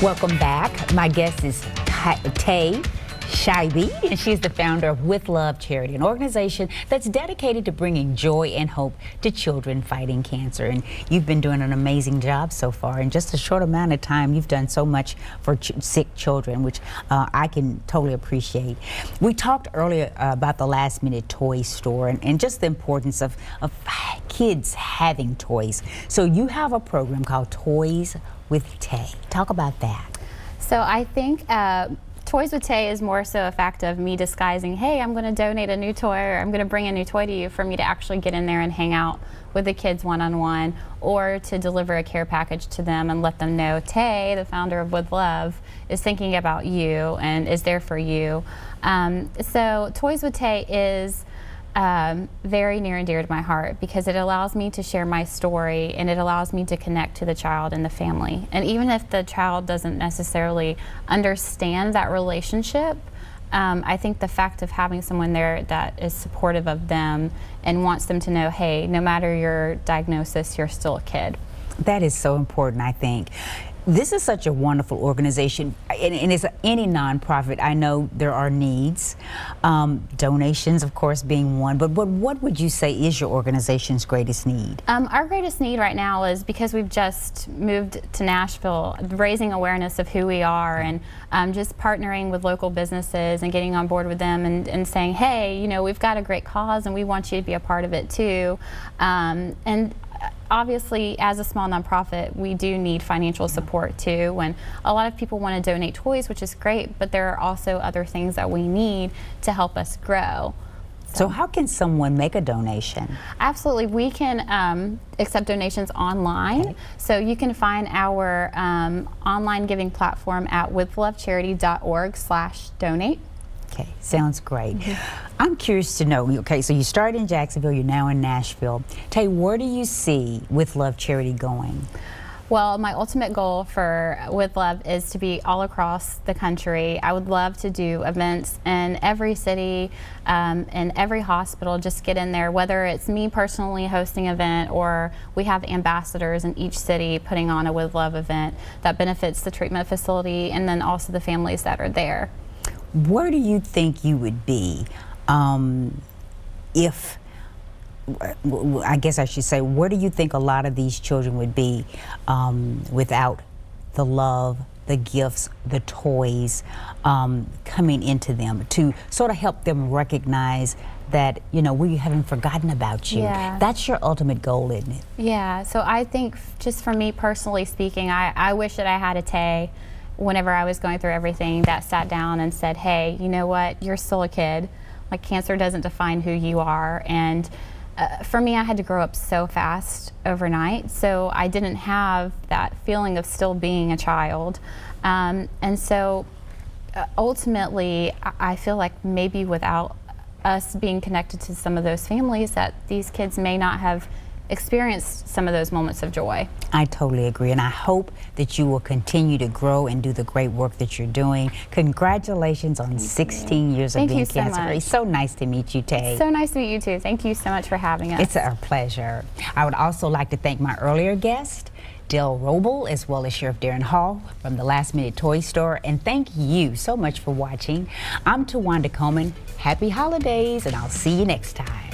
Welcome back. My guest is Tay Scheibe, and she's the founder of With Love Charity, an organization that's dedicated to bringing joy and hope to children fighting cancer. And you've been doing an amazing job so far. In just a short amount of time, you've done so much for sick children, which I can totally appreciate. We talked earlier about the last-minute toy store and just the importance of kids having toys. So you have a program called Toys with Tay. Talk about that. So I think Toys with Tay is more so a fact of me disguising, hey, I'm going to donate a new toy, or I'm going to bring a new toy to you, for me to actually get in there and hang out with the kids one-on-one, or to deliver a care package to them and let them know Tay, the founder of With Love, is thinking about you and is there for you. So Toys with Tay is very near and dear to my heart, because it allows me to share my story, and it allows me to connect to the child and the family. And even if the child doesn't necessarily understand that relationship, I think the fact of having someone there that is supportive of them and wants them to know, hey, no matter your diagnosis, you're still a kid. That is so important, I think. This is such a wonderful organization, and it's any nonprofit. I know there are needs, donations, of course, being one. But what would you say is your organization's greatest need? Our greatest need right now is, because we've just moved to Nashville, raising awareness of who we are, and just partnering with local businesses and getting on board with them and saying, hey, you know, we've got a great cause and we want you to be a part of it too. And obviously, as a small nonprofit, we do need financial support too. And a lot of people want to donate toys, which is great, but there are also other things that we need to help us grow. So how can someone make a donation? Absolutely, we can accept donations online. Okay. So you can find our online giving platform at withlovecharity.org/donate. Okay, sounds great. I'm curious to know, okay, so you started in Jacksonville, you're now in Nashville. Tay, where do you see With Love Charity going? Well, my ultimate goal for With Love is to be all across the country. I would love to do events in every city, in every hospital, just get in there, whether it's me personally hosting an event, or we have ambassadors in each city putting on a With Love event that benefits the treatment facility and then also the families that are there. Where do you think you would be if, I guess I should say, where do you think a lot of these children would be without the love, the gifts, the toys coming into them to sort of help them recognize that, you know, we haven't forgotten about you? Yeah. That's your ultimate goal, isn't it? Yeah, so I think, just for me personally speaking, I wish that I had a Tay whenever I was going through everything that sat down and said, hey, you know what, you're still a kid. Like, cancer doesn't define who you are. And for me, I had to grow up so fast overnight, so I didn't have that feeling of still being a child. And so ultimately, I feel like maybe without us being connected to some of those families, that these kids may not have experienced some of those moments of joy. I totally agree, and I hope that you will continue to grow and do the great work that you're doing. Congratulations on 16 years of being cancer-free. It's so nice to meet you, Tay. So nice to meet you too. Thank you so much for having us. It's our pleasure. I would also like to thank my earlier guest, Dale Roble, as well as Sheriff Darren Hall from the Last Minute Toy Store. And thank you so much for watching. I'm Tawanda Coleman. Happy holidays, and I'll see you next time.